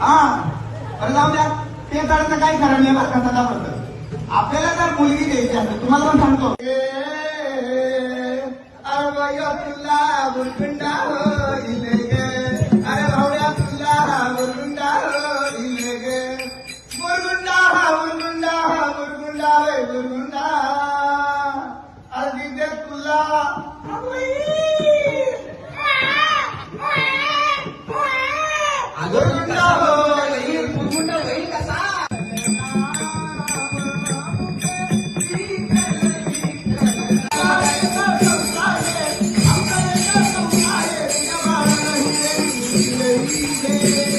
हा बरं जाऊ द्या ते करायचं काय खरं नाही बरं का सदाबद्दल आपल्याला जर मुलगी द्यायची असेल तुम्हाला पण सांगतो अरे तुला बुरगुंडा होईल गे अरे भावड्या तुला बुरगुंडा होईल गे बुरगुंडा बुरगुंडा बुरगुंडा रे बुरगुंडा अरे दे तुला बुरगुंडा होईल बुरगुंडा होईल कसा Thank you.